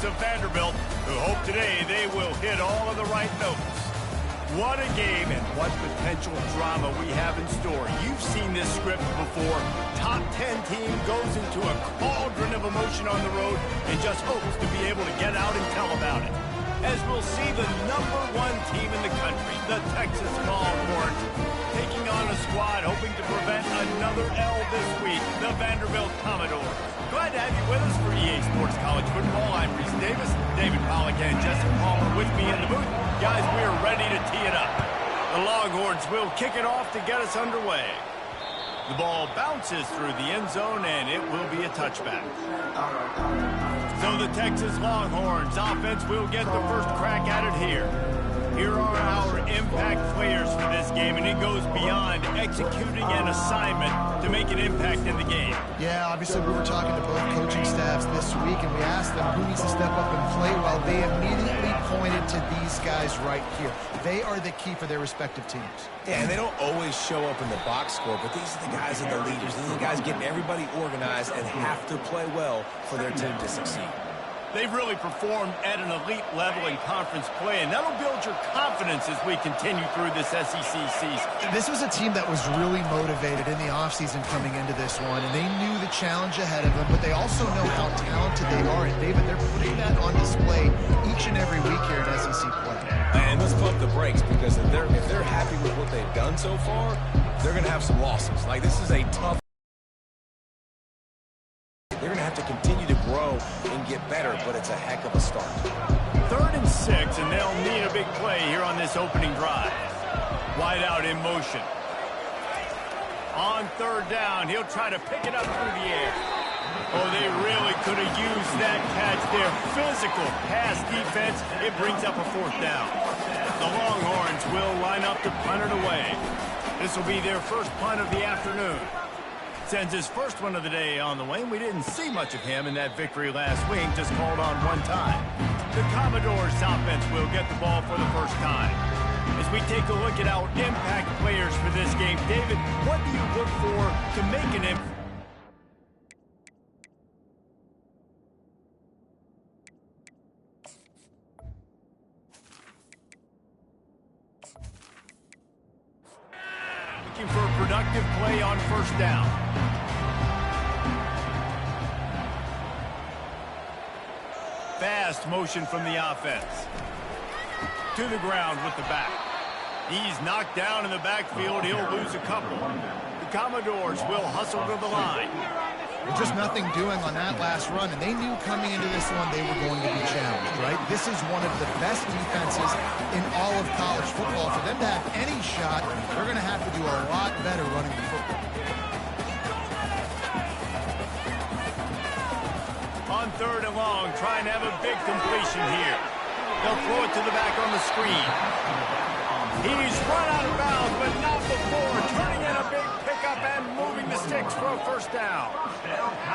of Vanderbilt, who hope today they will hit all of the right notes. What a game and what potential drama we have in store. You've seen this script before. Top 10 team goes into a cauldron of emotion on the road and just hopes to be able to get out and tell about it. As we'll see the #1 team in the country, the Texas Longhorns, taking on a squad hoping to prevent another L this week, the Vanderbilt Commodores. Glad to have you with us for EA Sports College Football. I'm Reese Davis, David Pollack, and Jesse Palmer with me in the booth. Guys, we are ready to tee it up. The Longhorns will kick it off to get us underway. The ball bounces through the end zone, and it will be a touchback. So the Texas Longhorns offense will get the first crack at it here. Here are our impact players for this game, and it goes beyond executing an assignment to make an impact in the game. Yeah, obviously we were talking to both coaching staffs this week, and we asked them who needs to step up and play well. They immediately pointed to these guys right here. They are the key for their respective teams. Yeah, and they don't always show up in the box score, but these are the guys that are the leaders. These are the guys getting everybody organized and have to play well for their team to succeed. They've really performed at an elite level in conference play, and that'll build your confidence as we continue through this SEC season. This was a team that was really motivated in the offseason coming into this one, and they knew the challenge ahead of them, but they also know how talented they are, and David, they're putting that on display each and every week here in SEC play. And let's pump the brakes, because if they're happy with what they've done so far, they're going to have some losses. Like, this is a tough. They're going to have to continue to grow and get better, but it's a heck of a start. 3rd and 6, and they'll need a big play here on this opening drive. Wide out in motion. On 3rd down, he'll try to pick it up through the air. Oh, they really could have used that catch there. Physical pass defense. It brings up a 4th down. The Longhorns will line up to punt it away. This will be their first punt of the afternoon. Sends his first one of the day on the way. We didn't see much of him in that victory last week, just called on one time. The Commodores offense will get the ball for the first time. As we take a look at our impact players for this game, David, what do you look for to make an impact? Looking for a productive play on 1st down. Fast motion from the offense. To the ground with the back. He's knocked down in the backfield. He'll lose a couple. The Commodores will hustle to the line. Just nothing doing on that last run, and they knew coming into this one they were going to be challenged, right? This is one of the best defenses in all of college football. For them to have any shot, they're going to have to do a lot better running the football. On 3rd and long, trying to have a big completion here. They'll throw it to the back on the screen. He's run out of bounds, but not before. Turning in a big pickup and moving the sticks for a 1st down.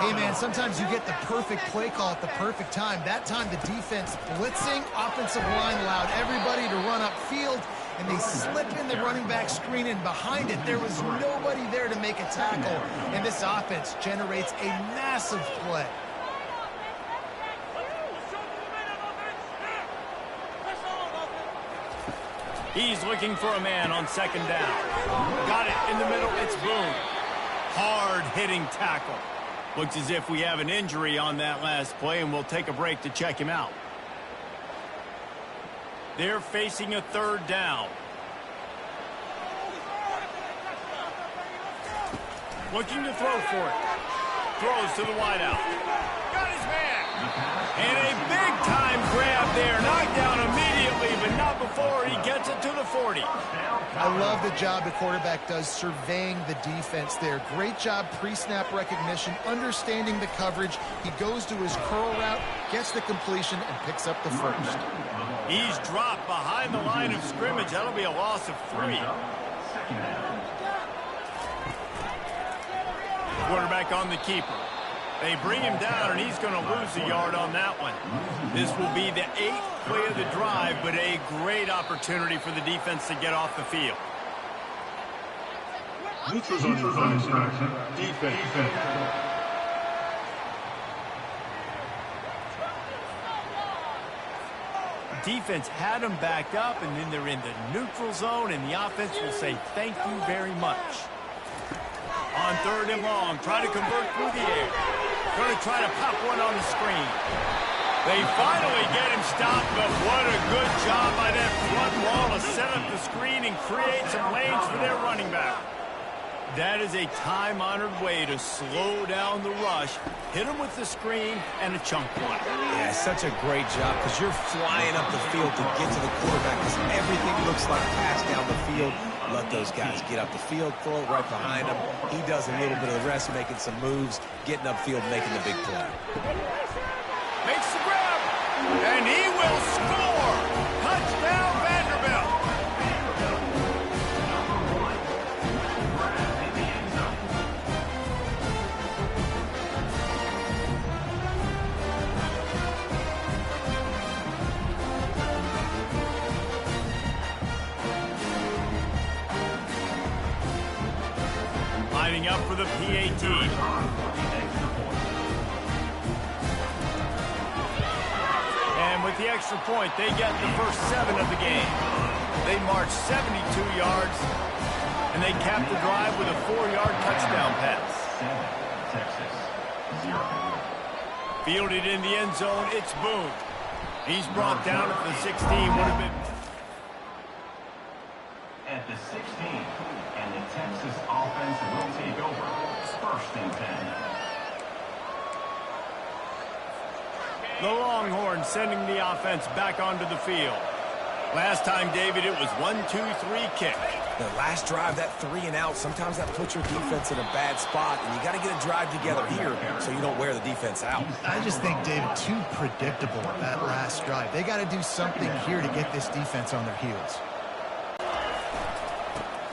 Hey, man, sometimes you get the perfect play call at the perfect time. That time the defense blitzing, offensive line allowed everybody to run upfield, and they slip in the running back screen, and behind it there was nobody there to make a tackle, and this offense generates a massive play. He's looking for a man on 2nd down. Got it in the middle. It's Boone. Hard-hitting tackle. Looks as if we have an injury on that last play, and we'll take a break to check him out. They're facing a 3rd down. Looking to throw for it. Throws to the wideout. Got his man. And a big-time grab there. Knocked down immediately, but not before he gets it to the 40. I love the job the quarterback does surveying the defense there. Great job pre-snap recognition, understanding the coverage. He goes to his curl route, gets the completion, and picks up the 1st. He's dropped behind the line of scrimmage. That'll be a loss of 3. Quarterback on the keeper. They bring him down, and he's going to lose a yard on that one. This will be the 8th play of the drive, but a great opportunity for the defense to get off the field. Neutrals on your defense. defense had them backed up, and then they're in the neutral zone, and the offense will say thank you very much. On 3rd and long, try to convert through the air. Going to try to pop one on the screen. They finally get him stopped, but what a good job by that front wall to set up the screen and create some lanes for their running back. That is a time-honored way to slow down the rush, hit them with the screen, and a chunk play. Yeah, such a great job because you're flying up the field to get to the quarterback because everything looks like pass down the field. Let those guys get up the field, throw it right behind him. He does a little bit of the rest, making some moves, getting upfield, making the big play. Makes the grab, and he will score. Touchdown, Vanderbilt. Lining up for the PAT. And with the extra point, they get the first 7 of the game. They march 72 yards, and they cap the drive with a 4-yard touchdown pass. Texas, 0. Fielded in the end zone, it's Boone. He's brought down at the 16, would have been... At the 16, and the Texas offense will take over. 1st and 10. The Longhorns sending the offense back onto the field. Last time, David, it was 1-2-3 kick. The last drive, that 3 and out, sometimes that puts your defense in a bad spot, and you got to get a drive together here so you don't wear the defense out. I just think, David, too predictable that last drive. They got to do something here to get this defense on their heels.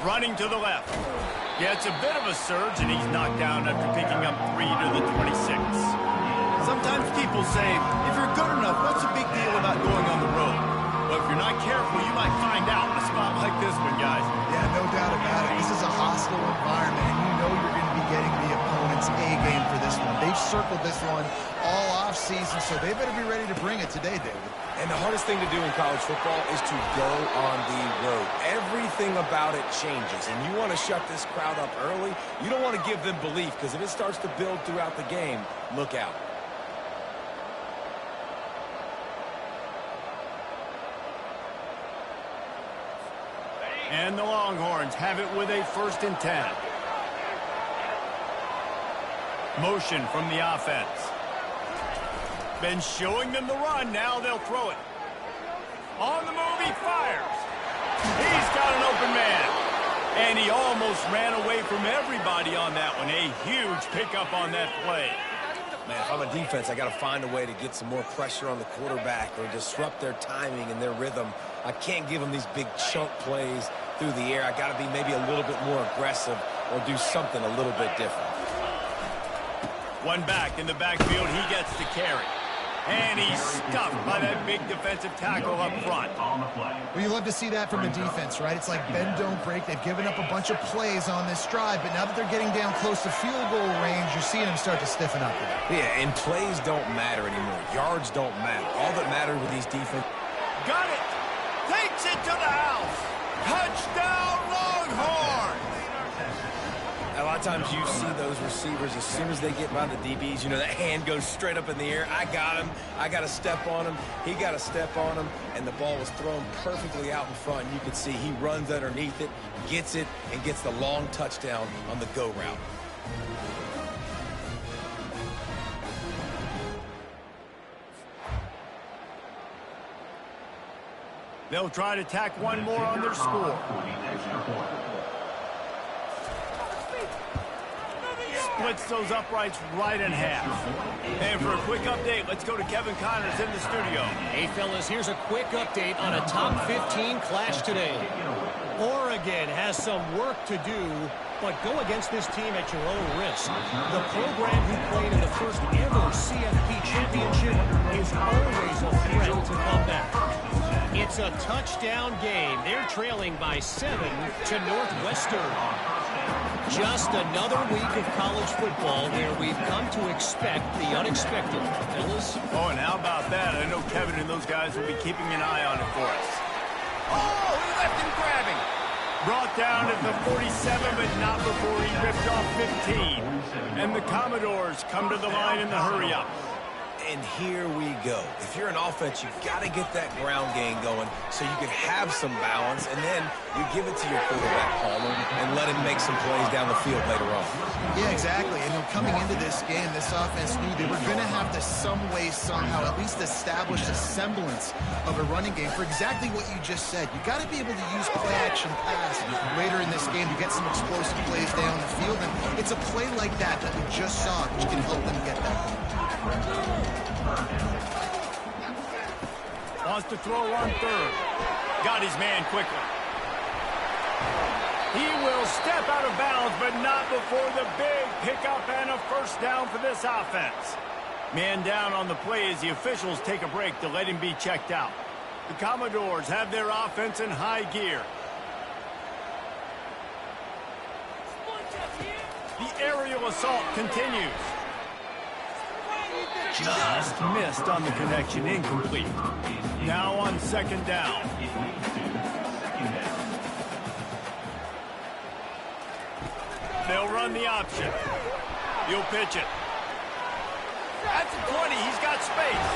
Running to the left. Gets a bit of a surge, and he's knocked down after picking up 3 to the 26. Sometimes people say, if you're good enough, what's the big deal about going on the road? Well, if you're not careful, you might find out in a spot like this one, guys. Yeah, no doubt about it. This is a hostile environment, and you know you're going to be getting the opponent's A game for this one. They've circled this one all offseason, so they better be ready to bring it today, David. And the hardest thing to do in college football is to go on the road. Everything about it changes, and you want to shut this crowd up early. You don't want to give them belief, because if it starts to build throughout the game, look out. And the Longhorns have it with a 1st and 10. Motion from the offense. Been showing them the run, now they'll throw it. On the move, he fires. He's got an open man. And he almost ran away from everybody on that one. A huge pickup on that play. Man, if I'm a defense, I got to find a way to get some more pressure on the quarterback or disrupt their timing and their rhythm. I can't give them these big chunk plays through the air. I got to be maybe a little bit more aggressive or do something a little bit different. One back in the backfield, he gets to carry. And he's stuffed by that big defensive tackle up front. Well, you love to see that from the defense, right? It's like bend, don't break. They've given up a bunch of plays on this drive, but now that they're getting down close to field goal range, you're seeing them start to stiffen up there. Yeah, and plays don't matter anymore. Yards don't matter. All that matters with these defense. Got it! Takes it to the house! Touchdown, Longhorns! A lot of times you see those receivers, as soon as they get by the DBs, you know, that hand goes straight up in the air. I got him. I got to step on him. He got to step on him. And the ball was thrown perfectly out in front. And you can see he runs underneath it, gets it, and gets the long touchdown on the go route. They'll try to tack one more on their score. Splits those uprights right in half. And for a quick update, let's go to Kevin Connors in the studio. Hey, fellas, here's a quick update on a top 15 clash today. Oregon has some work to do, but go against this team at your own risk. The program who played in the first ever CFP championship is always a threat to come back. It's a touchdown game. They're trailing by 7 to Northwestern. Just another week of college football where we've come to expect the unexpected. Fellas? Oh, and how about that? I know Kevin and those guys will be keeping an eye on it for us. Oh, he left him grabbing. Brought down at the 47, but not before he ripped off 15. And the Commodores come to the line in the hurry-up. And here we go. If you're an offense, you've got to get that ground game going so you can have some balance, and then you give it to your quarterback, Palmer, and let him make some plays down the field later on. Yeah, exactly. And coming into this game, this offense knew they were going to have to some way, somehow, at least establish a semblance of a running game for exactly what you just said. You got to be able to use play-action pass later in this game to get some explosive plays down the field, and it's a play like that we just saw, which can help them get that. Wants to throw on third. Got his man quickly. He will step out of bounds, but not before the big pickup and a first down for this offense. Man down on the play as the officials take a break to let him be checked out. The Commodores have their offense in high gear. The aerial assault continues. Just missed on the connection, incomplete. Now on second down. They'll run the option. He'll pitch it. That's a 20. He's got space.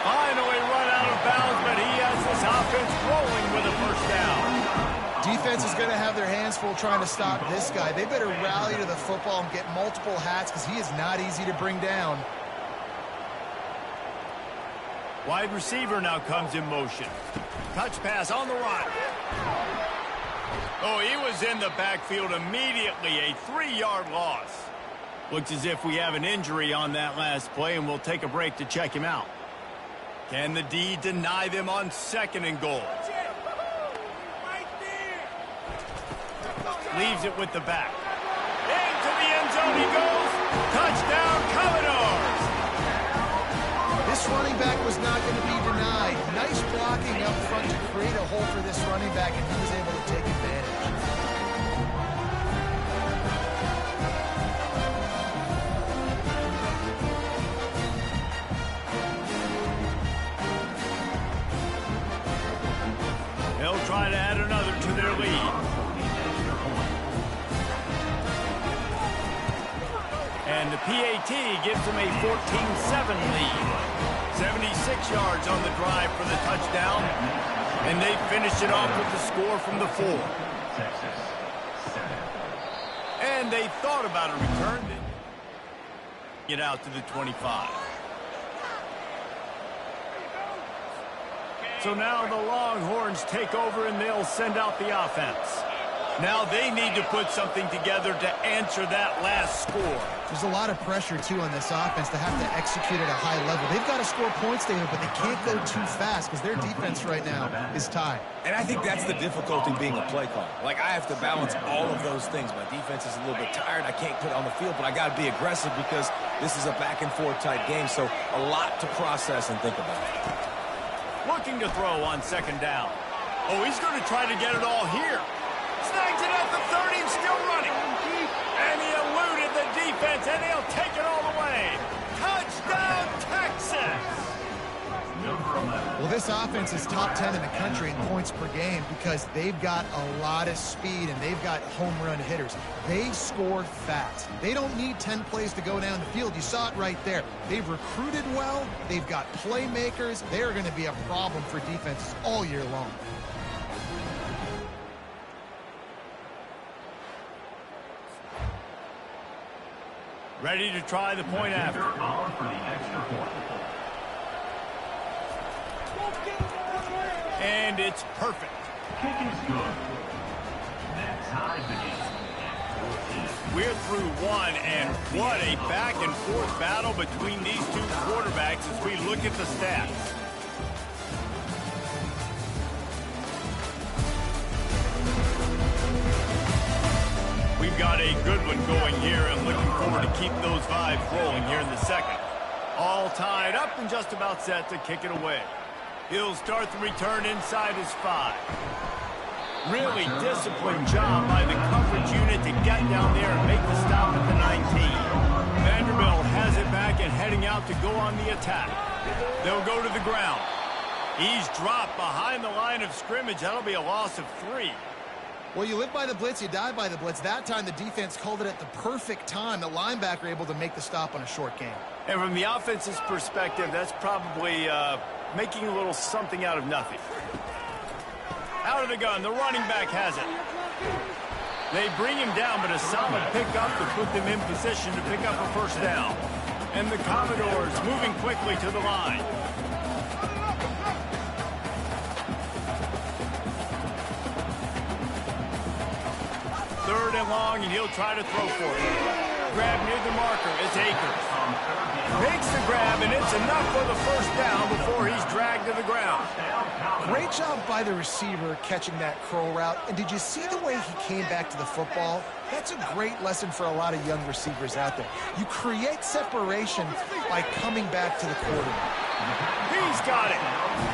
Finally run out of bounds, but he has this offense rolling with a first down. Defense is going to have their hands full trying to stop this guy. They better rally to the football and get multiple hats because he is not easy to bring down. Wide receiver now comes in motion. Touch pass on the run. Oh, he was in the backfield immediately. A 3-yard loss. Looks as if we have an injury on that last play, and we'll take a break to check him out. Can the D deny them on second and goal? Leaves it with the back. Into the end zone he goes. Touchdown, Commodores. This running back was not going to be denied. Nice blocking up front to create a hole for this running back, and he was able to take advantage. They'll try to add another to their lead. And the PAT gives them a 14-7 lead. 76 yards on the drive for the touchdown. And they finished it off with the score from the 4. And they thought about a return. Get out to the 25. So now the Longhorns take over and they'll send out the offense. Now they need to put something together to answer that last score. There's a lot of pressure, too, on this offense to have to execute at a high level. They've got to score points there, but they can't go too fast because their defense right now is tied. And I think that's the difficulty being a play caller. Like, I have to balance all of those things. My defense is a little bit tired. I can't put it on the field, but I got to be aggressive because this is a back-and-forth type game, so a lot to process and think about. Looking to throw on second down. Oh, he's going to try to get it all here. Snags it at the 30 and still running. And he eluded the defense, and he'll take it all the way. Touchdown, Texas! Well, this offense is top 10 in the country in points per game because they've got a lot of speed and they've got home run hitters. They score fast. They don't need 10 plays to go down the field. You saw it right there. They've recruited well. They've got playmakers. They're going to be a problem for defenses all year long. Ready to try the point after. For the extra point. And it's perfect. Kick is good. That ties the game. We're through one, and what a back-and-forth battle between these two quarterbacks as we look at the stats. We've got a good one going here and looking forward to keep those vibes rolling here in the second. All tied up and just about set to kick it away. He'll start the return inside his 5. Really disciplined job by the coverage unit to get down there and make the stop at the 19. Vanderbilt has it back and heading out to go on the attack. They'll go to the ground. He's dropped behind the line of scrimmage. That'll be a loss of 3. Well, you live by the blitz, you die by the blitz. That time, the defense called it at the perfect time. The linebacker able to make the stop on a short gain. And from the offense's perspective, that's probably making a little something out of nothing. Out of the gun, the running back has it. They bring him down, but a solid pickup to put them in position to pick up a first down. And the Commodores moving quickly to the line. Third and long, and he'll try to throw for it. Grab near the marker. It's Akers. Makes the grab, and it's enough for the first down before he's dragged to the ground. Great job by the receiver catching that curl route. And did you see the way he came back to the football? That's a great lesson for a lot of young receivers out there. You create separation by coming back to the quarterback. He's got it.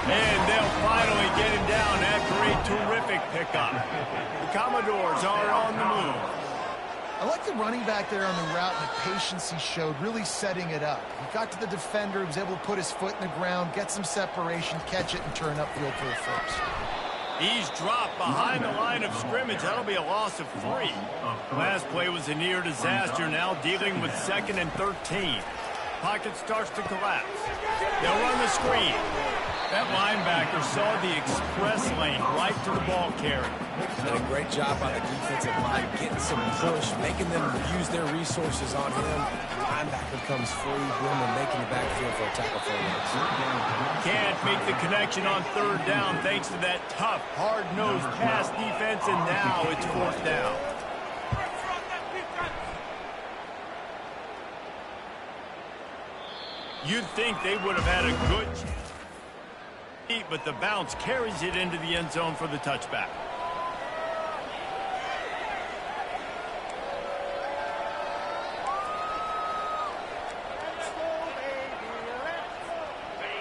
And they'll finally get him down after a terrific pickup. The Commodores are on the move. I like the running back there on the route and the patience he showed, really setting it up. He got to the defender, he was able to put his foot in the ground, get some separation, catch it, and turn upfield for the first. He's dropped behind the line of scrimmage. That'll be a loss of 3. Last play was a near disaster, now dealing with 2nd and 13. Pocket starts to collapse. They'll run the screen. That linebacker saw the express lane right to the ball carrier. Did a great job by the defensive line, getting some push, making them use their resources on him. Linebacker comes free, boom, and making the backfield for a tackle for him. Can't make the connection on 3rd down thanks to that tough, hard-nosed pass defense, and now it's 4th down. You'd think they would have had a good chance, but the bounce carries it into the end zone for the touchback.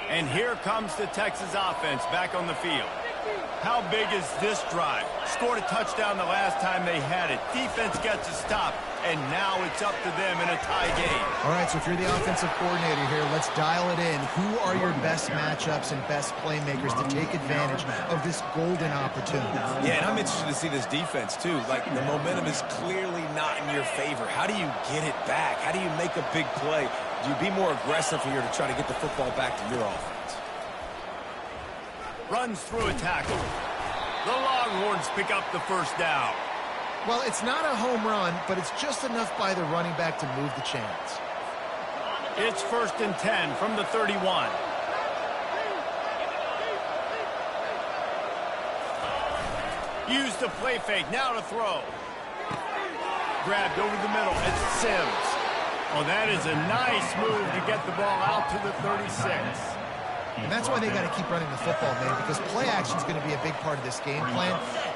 And here comes the Texas offense back on the field. How big is this drive? Scored a touchdown the last time they had it. Defense gets a stop, and now it's up to them in a tie game. All right, so if you're the offensive coordinator here, let's dial it in. Who are your best matchups and best playmakers to take advantage of this golden opportunity? Yeah, and I'm interested to see this defense, too. Like, the momentum is clearly not in your favor. How do you get it back? How do you make a big play? Do you be more aggressive here to try to get the football back to your offense? Runs through a tackle. The Longhorns pick up the first down. Well, it's not a home run, but it's just enough by the running back to move the chains. It's 1st and 10 from the 31. Use the play fake, now to throw. Grabbed over the middle, it's Sims. Oh, that is a nice move to get the ball out to the 36. And that's why they got to keep running the football, man, because play action is going to be a big part of this game plan.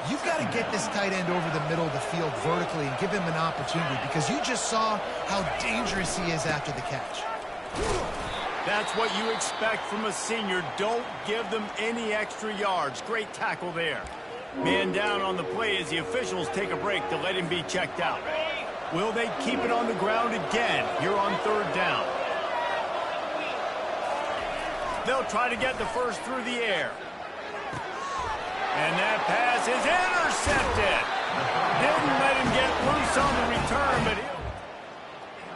You've got to get this tight end over the middle of the field vertically and give him an opportunity, because you just saw how dangerous he is after the catch. That's what you expect from a senior. Don't give them any extra yards. Great tackle there. Man down on the play as the officials take a break to let him be checked out. Will they keep it on the ground again here on 3rd down? They'll try to get the first through the air. And that pass is intercepted. Didn't let him get loose on the return, but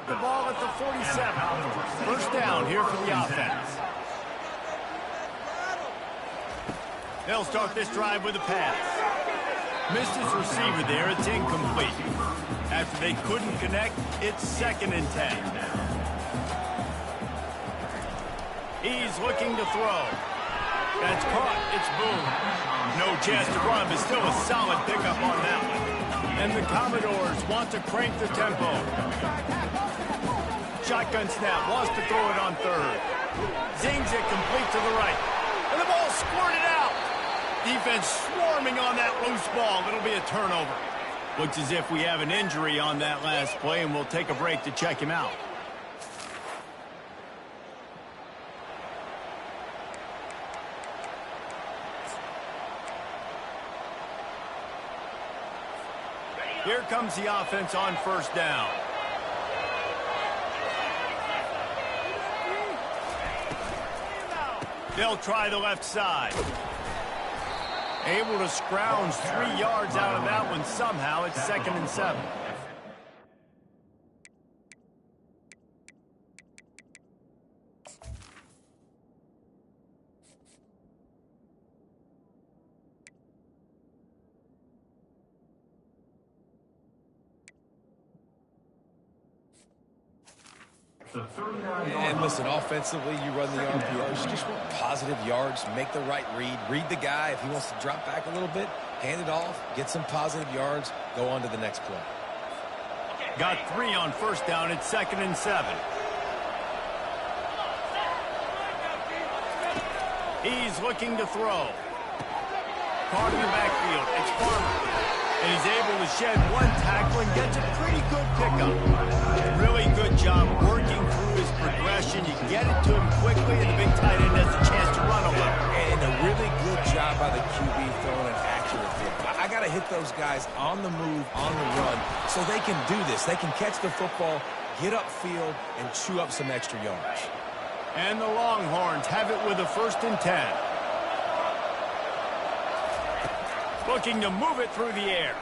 the ball at the 47. First down here for the offense. They'll start this drive with a pass. Missed his receiver there. It's incomplete. After they couldn't connect, it's 2nd and 10. He's looking to throw. That's caught. It's boom. No chance to run, but still a solid pickup on that one. And the Commodores want to crank the tempo. Shotgun snap. Wants to throw it on 3rd. Zings it complete to the right. And the ball squirted out. Defense swarming on that loose ball. It'll be a turnover. Looks as if we have an injury on that last play, and we'll take a break to check him out. Here comes the offense on first down. They'll try the left side. Able to scrounge 3 yards out of that one somehow. It's 2nd and 7. And listen, offensively, you run the RPOs. You just want positive yards, make the right read the guy. If he wants to drop back a little bit, hand it off, get some positive yards, go on to the next play. Got 3 on first down. It's 2nd and 7. He's looking to throw. Caught in the backfield. It's Farmer. And he's able to shed 1 tackle and gets a pretty good pickup. Really good job working through his progression. You get it to him quickly, and the big tight end has a chance to run a little. And a really good job by the QB throwing an accurate hit. I got to hit those guys on the move, on the run, so they can do this. They can catch the football, get upfield, and chew up some extra yards. And the Longhorns have it with a 1st and 10. Looking to move it through the air.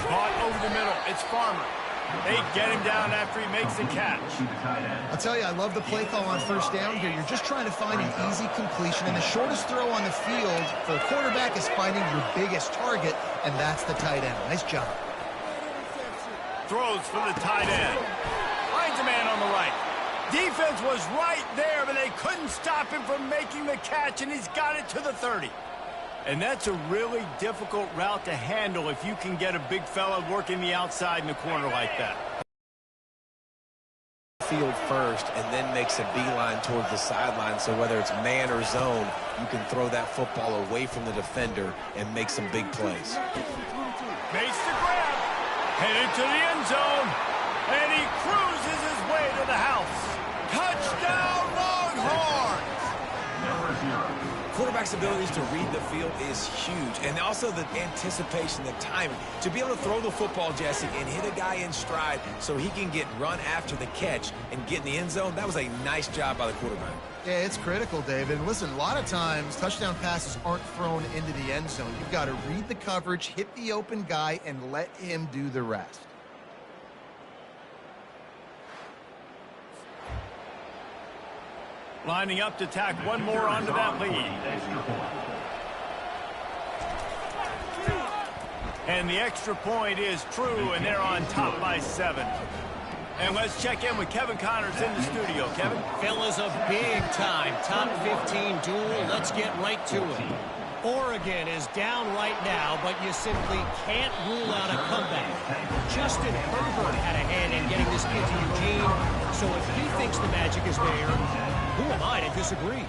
Caught over the middle. It's Farmer. They get him down after he makes the catch. I'll tell you, I love the play call on first down here. You're just trying to find an easy completion, and the shortest throw on the field for a quarterback is finding your biggest target, and that's the tight end. Nice job. Throws for the tight end. Finds a man on the right. Defense was right there, but they couldn't stop him from making the catch, and he's got it to the 30. And that's a really difficult route to handle if you can get a big fella working the outside in the corner like that. Field first and then makes a beeline toward the sideline, so whether it's man or zone, you can throw that football away from the defender and make some big plays. Makes the grab. Headed to the end zone. And he cruises his way to the house. Touchdown, Longhorns! Number 0. Quarterback's abilities to read the field is huge, and also the anticipation, the timing. To be able to throw the football, Jesse, and hit a guy in stride so he can get run after the catch and get in the end zone, that was a nice job by the quarterback. Yeah, it's critical, David. And listen, a lot of times touchdown passes aren't thrown into the end zone. You've got to read the coverage, hit the open guy, and let him do the rest. Lining up to tack one more onto that lead. And the extra point is true, and they're on top by 7. And let's check in with Kevin Connors in the studio. Kevin? Fellas, a big-time top 15 duel. Let's get right to it. Oregon is down right now, but you simply can't rule out a comeback. Justin Herbert had a hand in getting this kid to Eugene, so if he thinks the magic is there, who am I to disagree?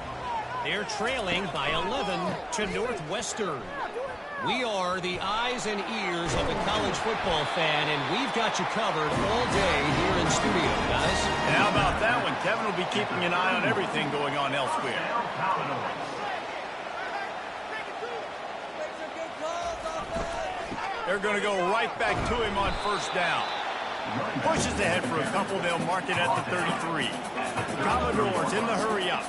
They're trailing by 11 to Northwestern. We are the eyes and ears of the college football fan, and we've got you covered all day here in studio, guys. And how about that one? Kevin will be keeping an eye on everything going on elsewhere. They're going to go right back to him on first down. Pushes ahead for a couple. They'll mark it at the 33. Commodores in the hurry-up.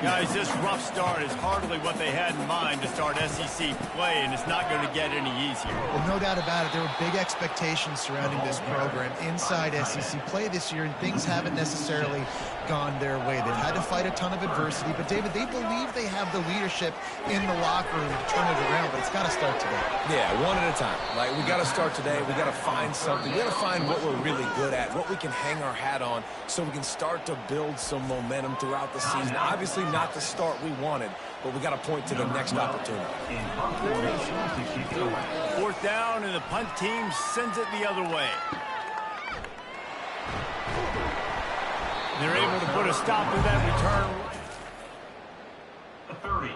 Guys, this rough start is hardly what they had in mind to start SEC play, and it's not going to get any easier. Well, no doubt about it. There were big expectations surrounding this program inside SEC play this year, and things haven't necessarily gone their way. They've had to fight a ton of adversity, but, David, they believe they have the leadership in the locker room to turn it around, but it's got to start today. Yeah, one at a time. Like, we got to start today. We got to find something. We got to find what we're really good at, what we can hang our hat on, so we can start to build some momentum throughout the season. Obviously, not the start we wanted, but we got to point to the next opportunity. 4th down, and the punt team sends it the other way. They're able to put a stop to that return. The 30,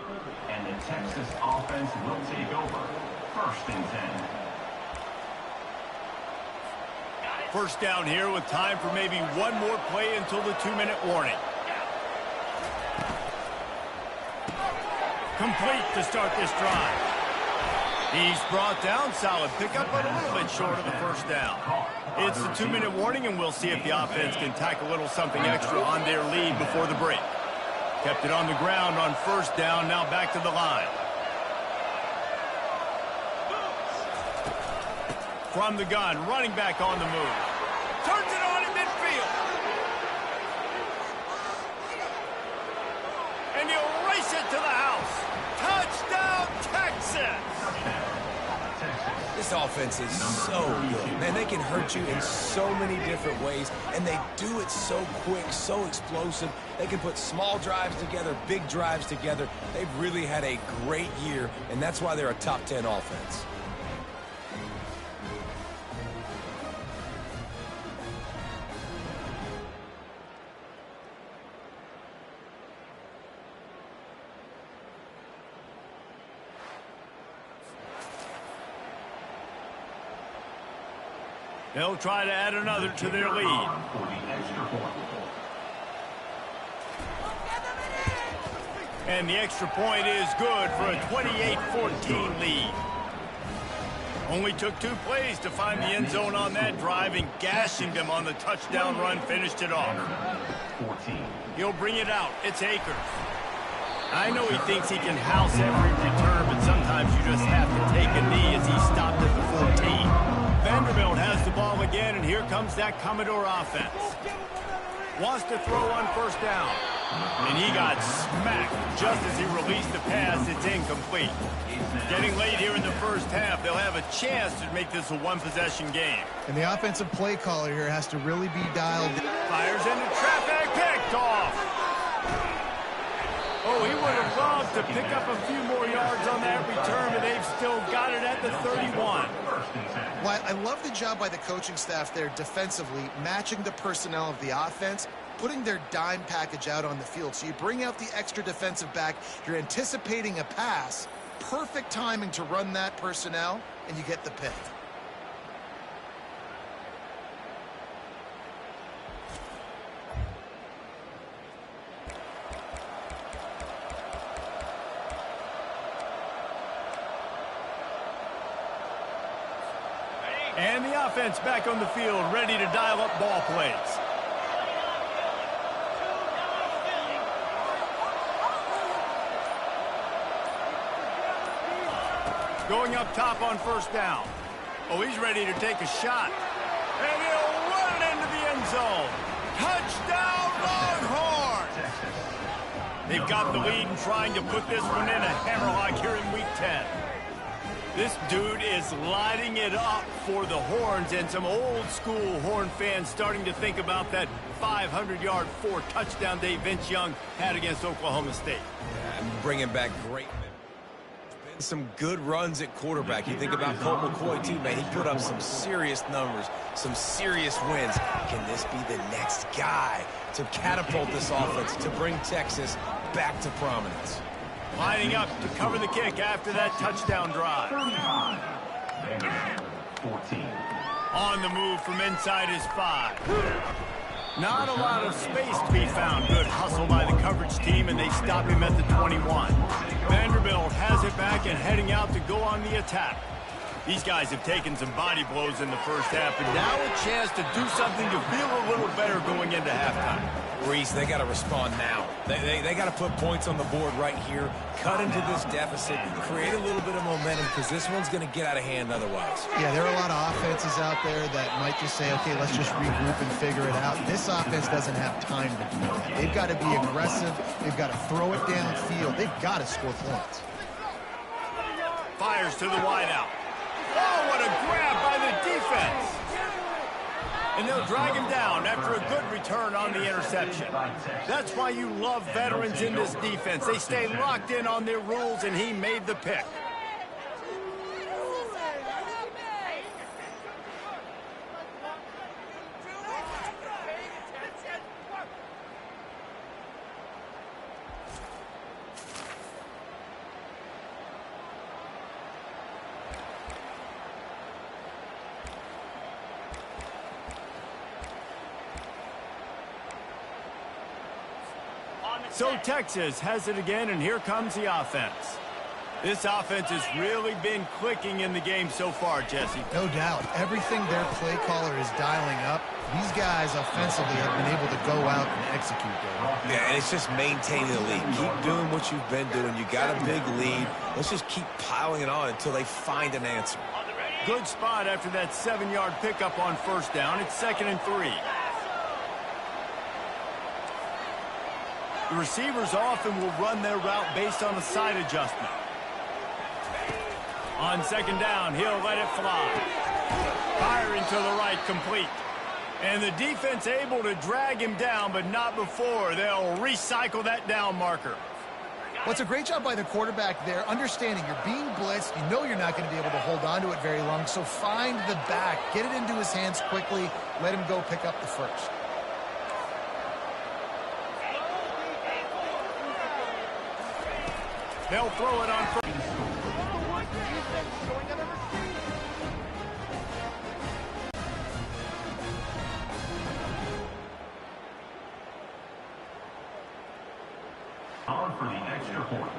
and the Texas offense will take over. 1st and 10. First down here with time for maybe one more play until the 2-minute warning. Complete to start this drive. He's brought down, solid pickup, but a little bit short of the first down. It's the 2-minute warning, and we'll see if the offense can tack a little something extra on their lead before the break. Kept it on the ground on first down, now back to the line. From the gun, running back on the move. Turns it on in midfield. And he'll race it to the house. Touchdown, Texas! This offense is so good. Man, they can hurt you in so many different ways, and they do it so quick, so explosive. They can put small drives together, big drives together. They've really had a great year, and that's why they're a top 10 offense. They'll try to add another to their lead. And the extra point is good for a 28-14 lead. Only took 2 plays to find the end zone on that drive, and gashing them on the touchdown run finished it off. He'll bring it out. It's Akers. I know he thinks he can house every return, but sometimes you just have to take a knee as he stopped at the 14. Vanderbilt has the ball again, and here comes that Commodore offense. Wants to throw on first down. And he got smacked just as he released the pass. It's incomplete. Getting late here in the first half, they'll have a chance to make this a one-possession game. And the offensive play caller here has to really be dialed. Fires into traffic, picked off. Oh, he would have loved to pick up a few more yards on that return, but they've still got it at the 31. Well, I love the job by the coaching staff there defensively, matching the personnel of the offense, putting their dime package out on the field. So you bring out the extra defensive back, you're anticipating a pass, perfect timing to run that personnel, and you get the pick. And the offense back on the field, ready to dial up ball plays. Going up top on first down. Oh, he's ready to take a shot. And he'll run it into the end zone. Touchdown, Longhorns! They've got the lead and trying to put this one in a hammerlock here in Week 10. This dude is lighting it up for the Horns, and some old-school Horn fans starting to think about that 500-yard, 4-touchdown day Vince Young had against Oklahoma State. And bringing back great men. Some good runs at quarterback. You think about Colt McCoy, too, man. He put up some serious numbers, some serious wins. Can this be the next guy to catapult this offense, to bring Texas back to prominence? Lining up to cover the kick after that touchdown drive. 14. On the move from inside his 5. Not a lot of space to be found. Good hustle by the coverage team, and they stop him at the 21. Vanderbilt has it back and heading out to go on the attack. These guys have taken some body blows in the first half, and now a chance to do something to feel a little better going into halftime. Reese, they got to respond now. They got to put points on the board right here, cut into this deficit, create a little bit of momentum, because this one's going to get out of hand otherwise. Yeah, there are a lot of offenses out there that might just say, okay, let's just regroup and figure it out. This offense doesn't have time to do that. They've got to be aggressive. They've got to throw it downfield. They've got to score points. Fires to the wideout. Oh, what a grab by the defense. And they'll drag him down after a good return on the interception. That's why you love veterans in this defense. They stay locked in on their rules, and he made the pick. So Texas has it again, and here comes the offense. This offense has really been clicking in the game so far, Jesse. No doubt. Everything their play caller is dialing up, these guys offensively have been able to go out and execute there. Yeah, and it's just maintaining the lead. Keep doing what you've been doing. You got a big lead. Let's just keep piling it on until they find an answer. Good spot after that 7-yard pickup on first down. It's 2nd and 3. The receivers often will run their route based on a side adjustment. On 2nd down, he'll let it fly. Firing to the right, complete. And the defense able to drag him down, but not before. They'll recycle that down marker. Well, it's a great job by the quarterback there, understanding you're being blitzed. You know you're not going to be able to hold on to it very long, so find the back. Get it into his hands quickly. Let him go pick up the first. They'll throw it on first. On for the extra point.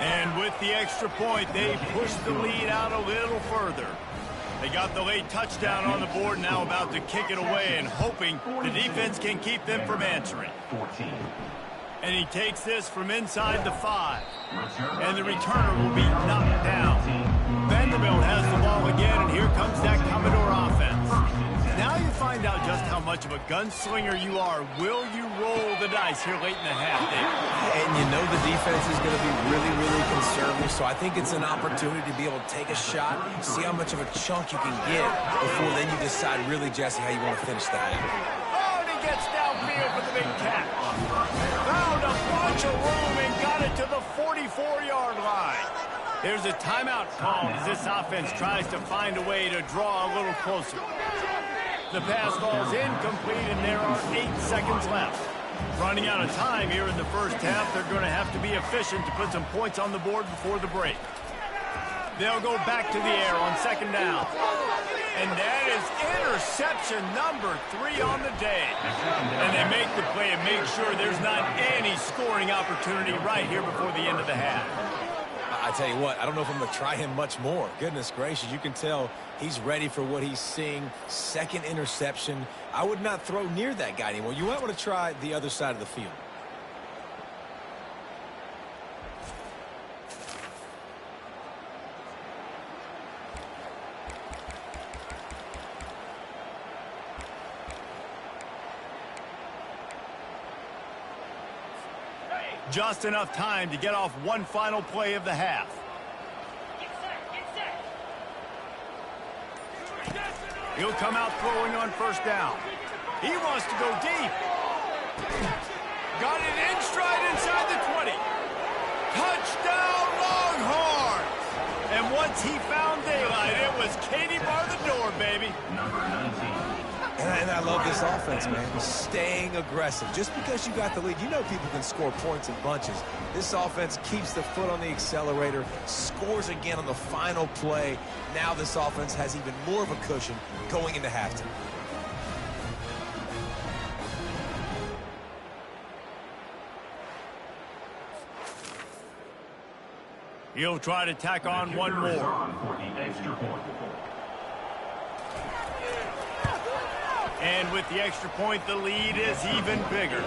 And with the extra point, they push the lead out a little further. They got the late touchdown on the board, now about to kick it away and hoping the defense can keep them from answering. 14. And he takes this from inside the 5. And the returner will be knocked down. Vanderbilt has the ball again, and here comes that Commodore offense. Now you find out just how much of a gunslinger you are. Will you roll the dice here late in the half, David? And you know the defense is going to be really, really conservative, so I think it's an opportunity to be able to take a shot, see how much of a chunk you can get before then you decide really, Jesse, how you want to finish the half. Oh, and he gets downfield for the big catch. Found a bunch of room and got it to the 44-yard line. There's a timeout called as this offense tries to find a way to draw a little closer. The pass ball's incomplete, and there are 8 seconds left. Running out of time here in the first half, they're going to have to be efficient to put some points on the board before the break. They'll go back to the air on 2nd down. And that is interception number 3 on the day. And they make the play and make sure there's not any scoring opportunity right here before the end of the half. I tell you what, I don't know if I'm going to try him much more. Goodness gracious, you can tell he's ready for what he's seeing. 2nd interception. I would not throw near that guy anymore. You might want to try the other side of the field. Just enough time to get off one final play of the half. He'll come out throwing on first down. He wants to go deep. Got it in stride inside the 20. Touchdown Longhorns! And once he found daylight, it was Katie bar the door, baby. Number 19. And I love this offense, man. Staying aggressive. Just because you got the lead, you know people can score points in bunches. This offense keeps the foot on the accelerator, scores again on the final play. Now this offense has even more of a cushion going into halftime. He'll try to tack on one more. For the extra point. And with the extra point, the lead is even bigger.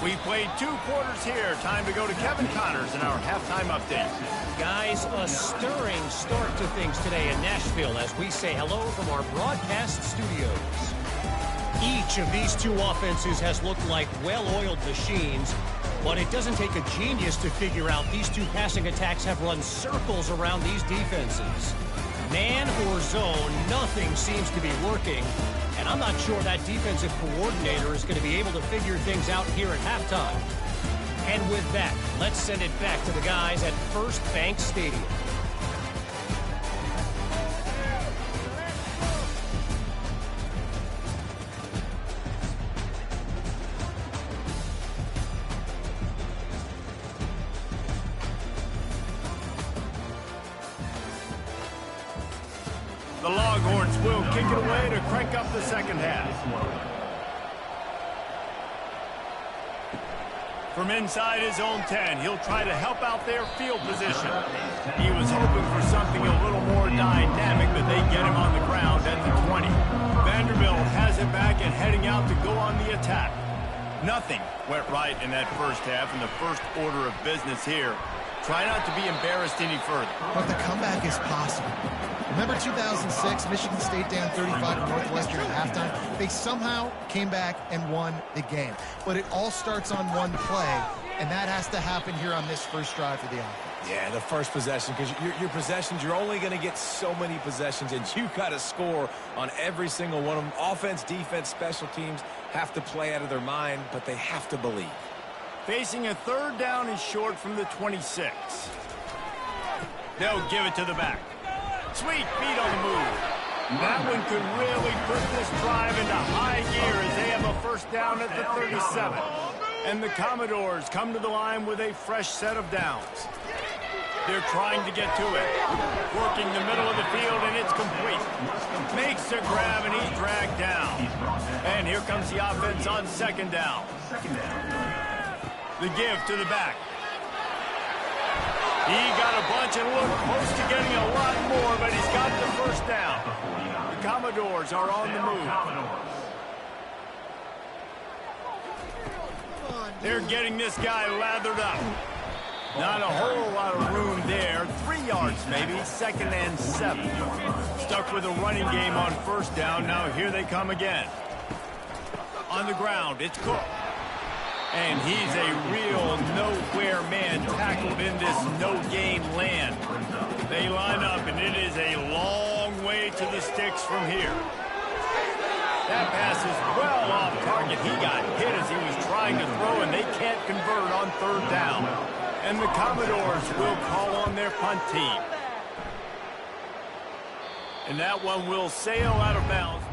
We played 2 quarters here. Time to go to Kevin Connors in our halftime update. Guys, a stirring start to things today in Nashville as we say hello from our broadcast studios. Each of these 2 offenses has looked like well-oiled machines, but it doesn't take a genius to figure out these 2 passing attacks have run circles around these defenses. Man or zone, nothing seems to be working, and I'm not sure that defensive coordinator is going to be able to figure things out here at halftime. And with that, let's send it back to the guys at First Bank Stadium. The Longhorns will kick it away to crank up the second half. From inside his own 10, he'll try to help out their field position. He was hoping for something a little more dynamic, but they get him on the ground at the 20. Vanderbilt has it back and heading out to go on the attack. Nothing went right in that first half, and the first order of business here. Try not to be embarrassed any further. But the comeback is possible. Remember 2006, Michigan State down 35 to Northwestern at halftime? They somehow came back and won the game. But it all starts on one play, and that has to happen here on this first drive for the offense. Yeah, the first possession, because your possessions, you're only going to get so many possessions, and you got to score on every single one of them. Offense, defense, special teams have to play out of their mind, but they have to believe. Facing a third down and short from the 26. They'll give it to the back. Sweet feet on the move. That one could really put this drive into high gear as they have a first down at the 37. And the Commodores come to the line with a fresh set of downs. They're trying to get to it. Working the middle of the field, and it's complete. Makes a grab, and he's dragged down. And here comes the offense on second down. The give to the back. He got a bunch and looked close to getting a lot more, but he's got the first down. The Commodores are on the move. They're getting this guy lathered up. Not a whole lot of room there. 3 yards maybe, 2nd and 7. Stuck with a running game on first down. Now here they come again. On the ground, it's Cook. And he's a real nowhere man tackled in this no-game land. They line up, and it is a long way to the sticks from here. That pass is well off target. He got hit as he was trying to throw, and they can't convert on third down. And the Commodores will call on their punt team. And that one will sail out of bounds.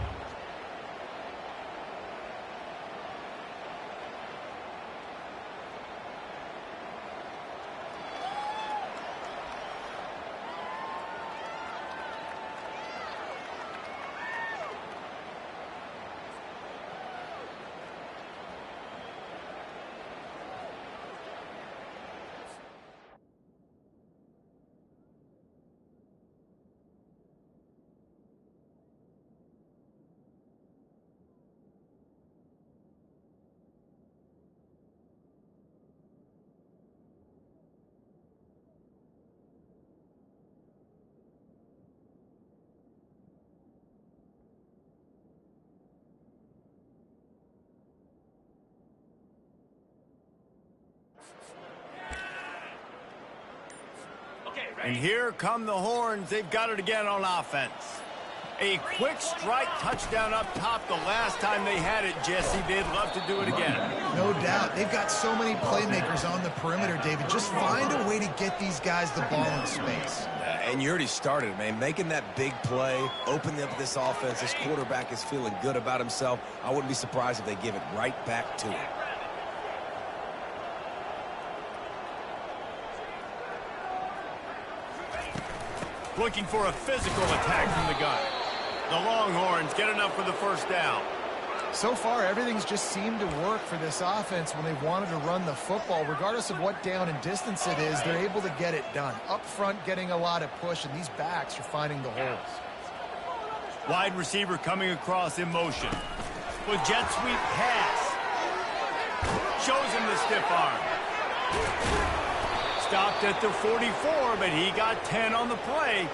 And here come the Horns. They've got it again on offense. A quick strike touchdown up top the last time they had it, Jesse. They'd love to do it again. No doubt. They've got so many playmakers on the perimeter, David. Just find a way to get these guys the ball in space. And you already started, man. Making that big play, opening up this offense. This quarterback is feeling good about himself. I wouldn't be surprised if they give it right back to him. Looking for a physical attack from the gun. The Longhorns get enough for the first down. So far, everything's just seemed to work for this offense when they wanted to run the football. Regardless of what down and distance it is, they're able to get it done. Up front, getting a lot of push, and these backs are finding the holes. Wide receiver coming across in motion. With jet sweep pass. Shows him the stiff arm. Stopped at the 44, but he got 10 on the play.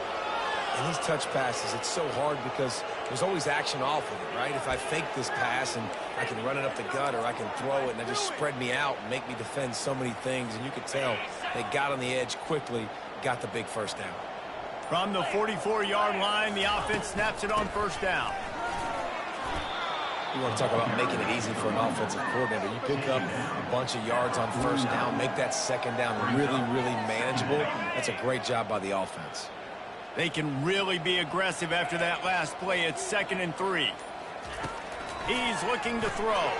And these touch passes, it's so hard because there's always action off of it, right? If I fake this pass and I can run it up the gut or I can throw it and it just spread me out and make me defend so many things. And you could tell they got on the edge quickly, got the big first down. From the 44-yard line, the offense snaps it on first down. You want to talk about making it easy for an offensive coordinator. You pick up a bunch of yards on first down, make that second down really, really manageable. That's a great job by the offense. They can really be aggressive after that last play. It's 2nd and 3. He's looking to throw.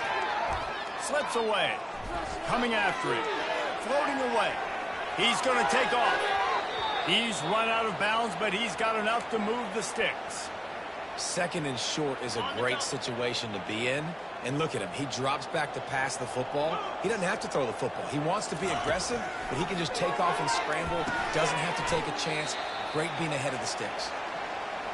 Slips away. Coming after him. Floating away. He's going to take off. He's run out of bounds, but he's got enough to move the sticks. 2nd and short is a great situation to be in. And look at him. He drops back to pass the football. He doesn't have to throw the football. He wants to be aggressive, but he can just take off and scramble. Doesn't have to take a chance. Great being ahead of the sticks.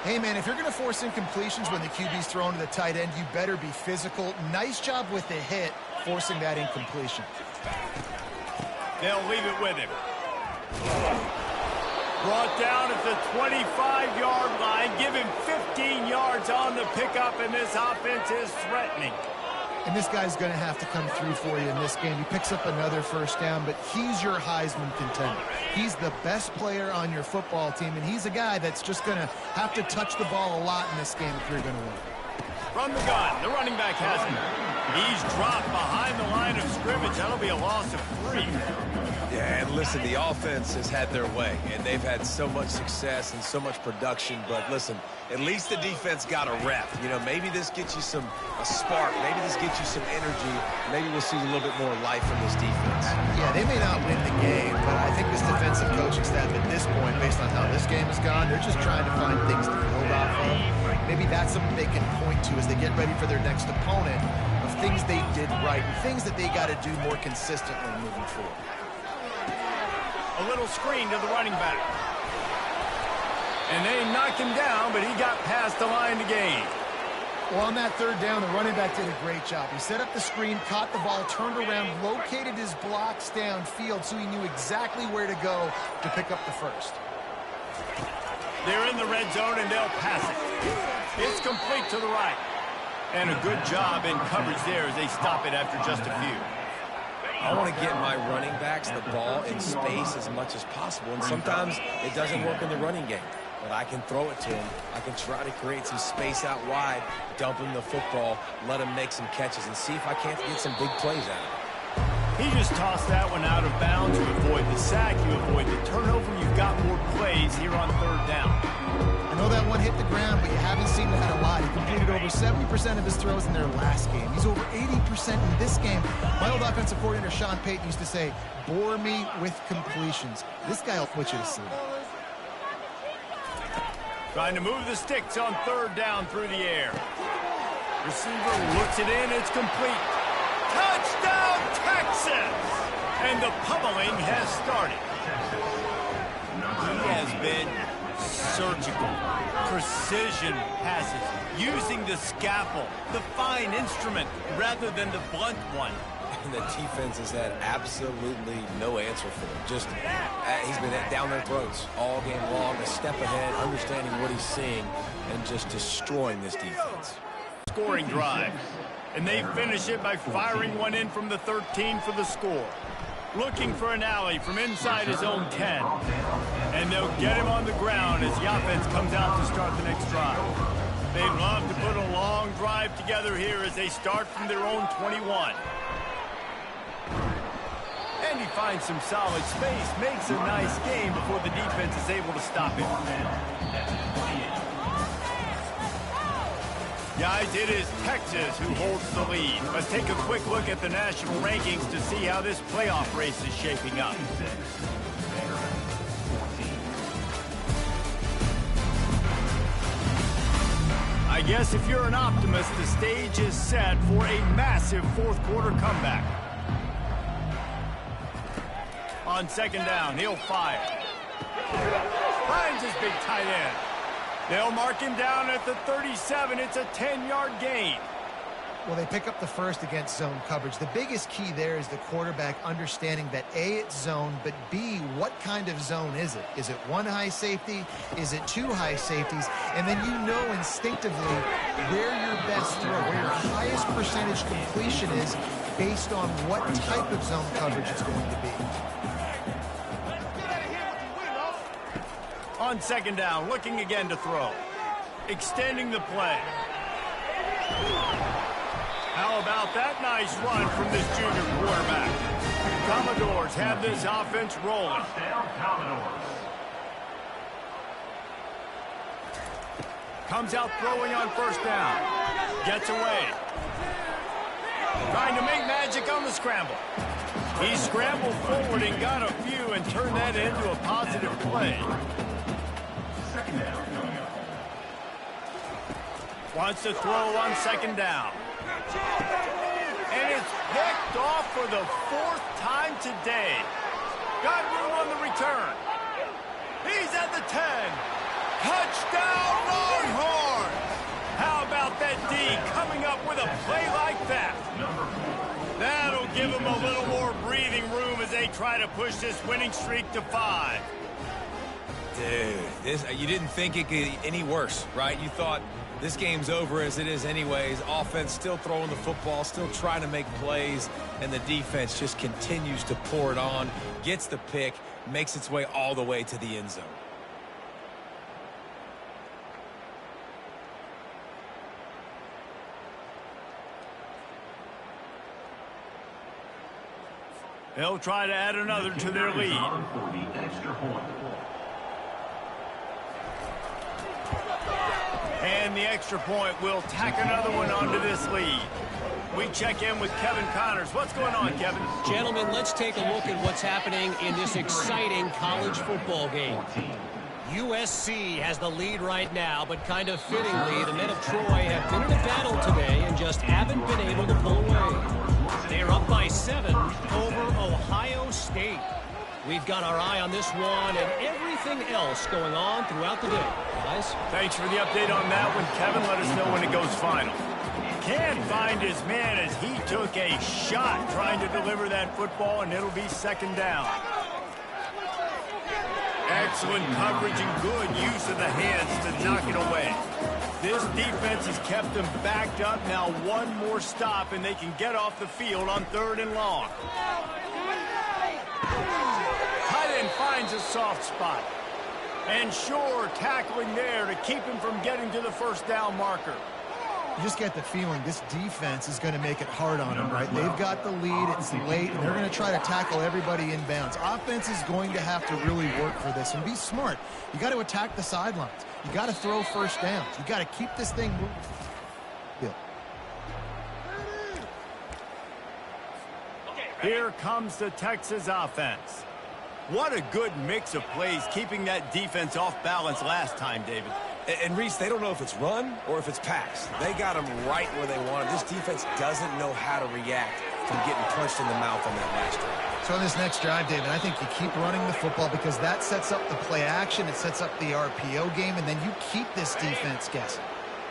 Hey, man, if you're going to force incompletions when the QB's thrown to the tight end, you better be physical. Nice job with the hit, forcing that incompletion. They'll leave it with him. Brought down at the 25-yard line. Give him 15 yards on the pickup, and this offense is threatening. And this guy's going to have to come through for you in this game. He picks up another first down, but he's your Heisman contender. He's the best player on your football team, and he's a guy that's just going to have to touch the ball a lot in this game if you're going to win. From the gun, the running back has him. He's dropped behind the line of scrimmage. That'll be a loss of 3. Yeah, and listen, the offense has had their way, and they've had so much success and so much production. But listen, at least the defense got a rep. You know, maybe this gets you a spark. Maybe this gets you some energy. Maybe we'll see a little bit more life from this defense. Yeah, they may not win the game, but I think this defensive coaching staff at this point, based on how this game has gone, they're just trying to find things to build off of. Maybe that's something they can point to as they get ready for their next opponent, of things they did right and things that they got to do more consistently moving forward. A little screen to the running back. And they knocked him down, but he got past the line to gain. Well, on that third down, the running back did a great job. He set up the screen, caught the ball, turned around, located his blocks downfield so he knew exactly where to go to pick up the first. They're in the red zone, and they'll pass it. It's complete to the right. And a good job in coverage there as they stop it after just a few. I want to get my running backs the ball in space as much as possible, and sometimes it doesn't work in the running game. But I can throw it to him. I can try to create some space out wide, dump him the football, let him make some catches, and see if I can't get some big plays out of it. He just tossed that one out of bounds. You avoid the sack, you avoid the turnover. You've got more plays here on third down. I know that one hit the ground, but you haven't seen that a lot. He completed over 70% of his throws in their last game. He's over 80% in this game. My old offensive coordinator, Sean Payton, used to say, bore me with completions. This guy will put you to sleep. Trying to move the sticks on third down through the air. Receiver looks it in. It's complete. Touchdown, Texas! And the pummeling has started. He has been surgical, precision passes, using the scalpel, the fine instrument, rather than the blunt one. And the defense has had absolutely no answer for him. Just, he's been down their throats all game long, a step ahead, understanding what he's seeing, and just destroying this defense. Scoring drive. And they finish it by firing one in from the 13 for the score. Looking for an alley from inside his own 10. And they'll get him on the ground as the offense comes out to start the next drive. They'd love to put a long drive together here as they start from their own 21. And he finds some solid space, makes a nice game before the defense is able to stop him. Guys, it is Texas who holds the lead. Let's take a quick look at the national rankings to see how this playoff race is shaping up. I guess if you're an optimist, the stage is set for a massive fourth quarter comeback. On second down, he'll fire. Finds his big tight end. They'll mark him down at the 37. It's a 10-yard gain. Well, they pick up the first against zone coverage. The biggest key there is the quarterback understanding that A, it's zone, but B, what kind of zone is it? Is it one high safety? Is it two high safeties? And then you know instinctively where your best throw, where your highest percentage completion is based on what type of zone coverage it's going to be. On second down, looking again to throw. Extending the play. How about that nice run from this junior quarterback? Commodores have this offense rolling. Comes out throwing on first down. Gets away. Trying to make magic on the scramble. He scrambled forward and got a few and turned that into a positive play. Wants to throw on second down. Picked off for the 4th time today. Got room on the return. He's at the 10. Touchdown, Longhorns! How about that D coming up with a play like that? That'll give them a little more breathing room as they try to push this winning streak to 5. Dude, you didn't think it could get any worse, right? You thought this game's over as it is anyways. Offense still throwing the football, still trying to make plays, and the defense just continues to pour it on, gets the pick, makes its way all the way to the end zone. They'll try to add another to their lead. And the extra point will tack another one onto this lead. We check in with Kevin Connors. What's going on, Kevin? Gentlemen, let's take a look at what's happening in this exciting college football game. USC has the lead right now, but kind of fittingly, the men of Troy have been in a battle today and just haven't been able to pull away. They're up by 7 over Ohio State. We've got our eye on this one and everything else going on throughout the day. Guys? Thanks for the update on that one, Kevin. Let us know when it goes final. Can't find his man as he took a shot trying to deliver that football, and it'll be 2nd down. Excellent coverage and good use of the hands to knock it away. This defense has kept them backed up. Now one more stop, and they can get off the field on 3rd and long. Tight end finds a soft spot. And sure, tackling there to keep him from getting to the 1st down marker. You just get the feeling this defense is going to make it hard on them, right? They've got the lead. It's late, and they're going to try to tackle everybody inbounds. Offense is going to have to really work for this and be smart. You got to attack the sidelines. You got to throw 1st downs. You got to keep this thing moving. Yeah. Here comes the Texas offense. What a good mix of plays, keeping that defense off balance last time, David. And Reese, they don't know if it's run or if it's pass. They got them right where they want them. This defense doesn't know how to react from getting punched in the mouth on that last drive. So on this next drive, David, I think you keep running the football because that sets up the play action, it sets up the RPO game, and then you keep this defense guessing.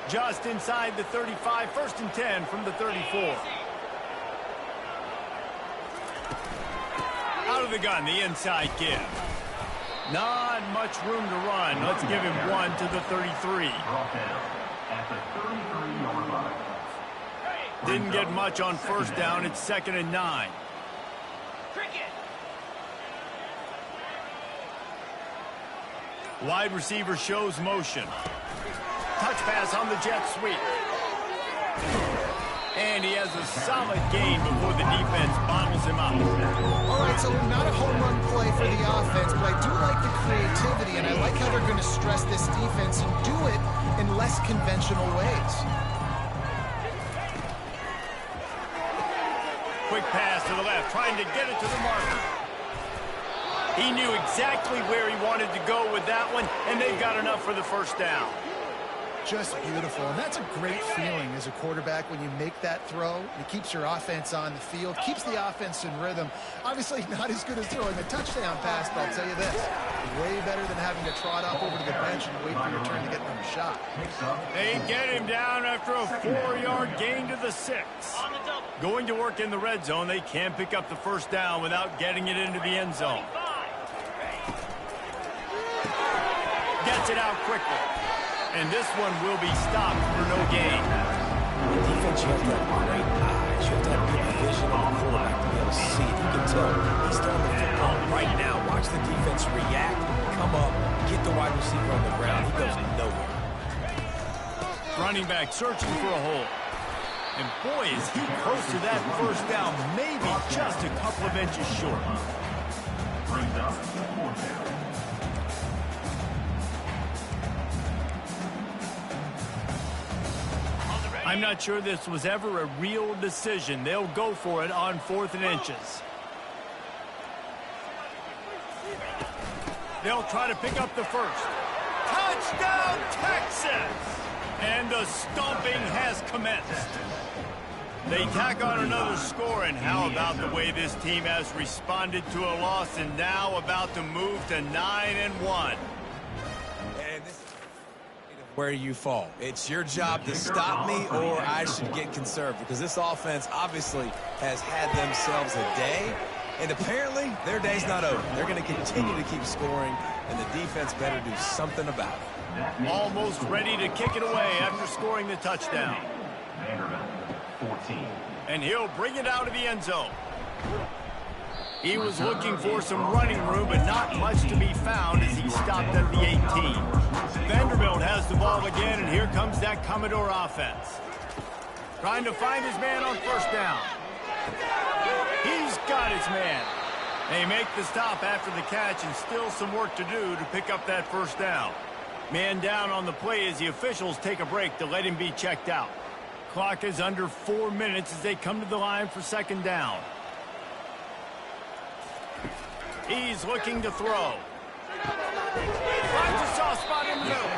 Just inside the 35, 1st and 10 from the 34. Out of the gun, the inside give. Not much room to run. Let's give him one to the 33. Didn't get much on 1st down. It's 2nd and 9. Wide receiver shows motion. Touch pass on the jet sweep. And he has a solid gain before the defense bottles him up. All right, so not a home run play for the offense, but I do like the creativity, and I like how they're going to stress this defense and do it in less conventional ways. Quick pass to the left, trying to get it to the marker. He knew exactly where he wanted to go with that one, and they've got enough for the 1st down. Just beautiful, and that's a great feeling as a quarterback when you make that throw. It keeps your offense on the field, keeps the offense in rhythm. Obviously not as good as throwing a touchdown pass, but I'll tell you this, way better than having to trot off over to the bench and wait for your turn to get another shot. They get him down after a 4-yard gain to the 6. Going to work in the red zone, they can't pick up the 1st down without getting it into the end zone. Gets it out quickly. And this one will be stopped for no gain. The defense, you have to have great eyes. You have to have good vision on the quarterback to be able to see it. You can tell he's throwing the football right now. Watch the defense react, come up, get the wide receiver on the ground. He goes nowhere. Running back searching for a hole. And boy, is he close to that 1st down, maybe just a couple of inches short. Brings up 4th down. I'm not sure this was ever a real decision. They'll go for it on 4th and inches. They'll try to pick up the 1st. Touchdown, Texas! And the stomping has commenced. They tack on another score, and how about the way this team has responded to a loss and now about to move to 9-1. And this is where you fall. It's your job to stop me, or I should get conservative, because this offense obviously has had themselves a day, and apparently their day's not over. They're going to continue to keep scoring, and the defense better do something about it. Almost ready to kick it away after scoring the touchdown. 14. And he'll bring it out of the end zone. He was looking for some running room, but not much to be found as he stopped at the 18. Vanderbilt has the ball again, and here comes that Commodore offense. Trying to find his man on first down. He's got his man. They make the stop after the catch, and still some work to do to pick up that first down. Man down on the play as the officials take a break to let him be checked out. Clock is under 4 minutes as they come to the line for second down. He's looking to throw. Finds a soft spot in the middle.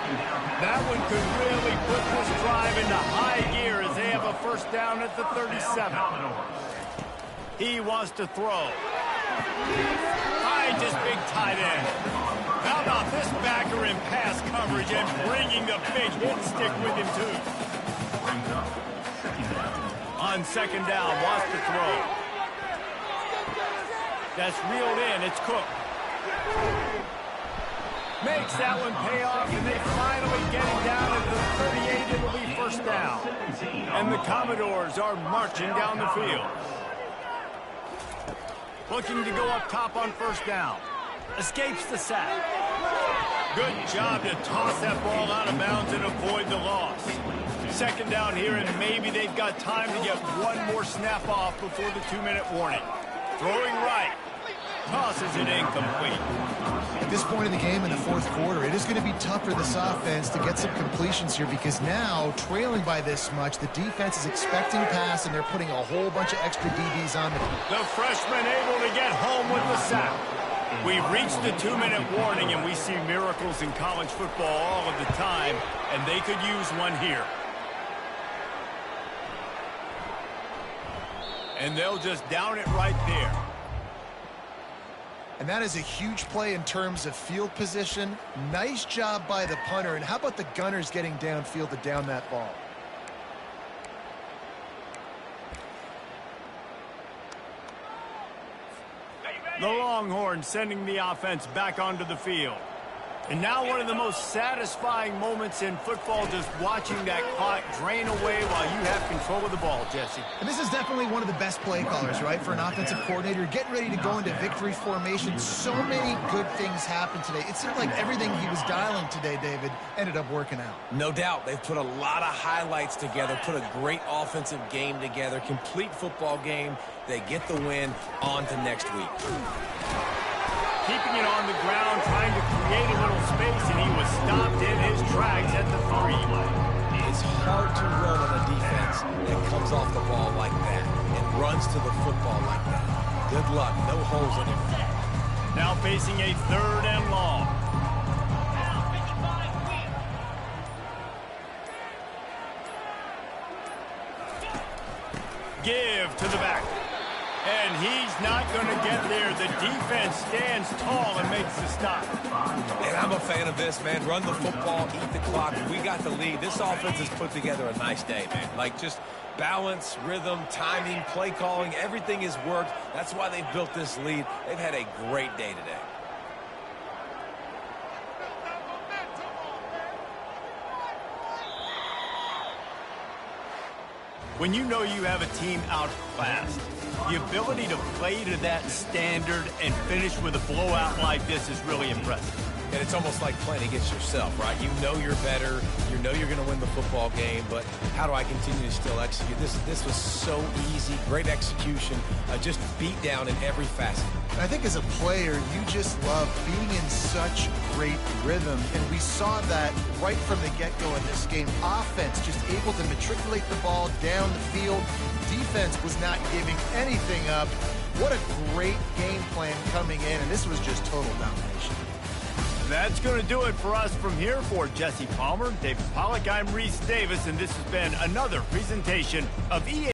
That one could really put this drive into high gear as they have a first down at the 37. He wants to throw. Finds his big tight end. How about this backer in pass coverage and bringing the big hit stick with him too. On second down, wants to throw. That's reeled in. It's Cook. Makes that one pay off, and they finally get him down at the 38. It'll be first down. And the Commodores are marching down the field. Looking to go up top on first down. Escapes the sack. Good job to toss that ball out of bounds and avoid the loss. Second down here, and maybe they've got time to get one more snap off before the 2-minute warning. Throwing right. Tosses it incomplete. At this point in the game in the fourth quarter, it is going to be tough for this offense to get some completions here because now, trailing by this much, the defense is expecting pass, and they're putting a whole bunch of extra DBs on the... The freshman able to get home with the sack. We've reached the 2-minute warning, and we see miracles in college football all of the time, and they could use one here. And they'll just down it right there. And that is a huge play in terms of field position. Nice job by the punter. And how about the gunners getting downfield to down that ball? The Longhorns sending the offense back onto the field. And now one of the most satisfying moments in football, just watching that clock drain away while you have control of the ball, Jesse. And this is definitely one of the best play callers, right, for an offensive coordinator. Getting ready to go into victory formation. So many good things happened today. It seemed like everything he was dialing today, David, ended up working out. No doubt. They've put a lot of highlights together, put a great offensive game together, complete football game. They get the win. On to next week. Keeping it on the ground, trying to create a little space, and he was stopped in his tracks at the 3. It's hard to run on a defense that comes off the ball like that and runs to the football like that. Good luck. No holes in it. Now facing a 3rd and long. Give to the back. And he's not going to get there. The defense stands tall and makes the stop. And I'm a fan of this, man. Run the football, eat the clock. We got the lead. This offense has put together a nice day, man. Like, just balance, rhythm, timing, play calling, everything has worked. That's why they've built this lead. They've had a great day today. When you know you have a team outclassed, the ability to play to that standard and finish with a blowout like this is really impressive. And it's almost like playing against yourself, right? You know you're better. You know you're going to win the football game, but how do I continue to still execute? This was so easy. Great execution. Just beat down in every facet. And I think as a player, you just love being in such great rhythm. And we saw that right from the get-go in this game. Offense just able to matriculate the ball down the field. Defense was not giving anything up. What a great game plan coming in, and this was just total domination. That's going to do it for us from here. For Jesse Palmer, David Pollack, I'm Reese Davis, and this has been another presentation of EA.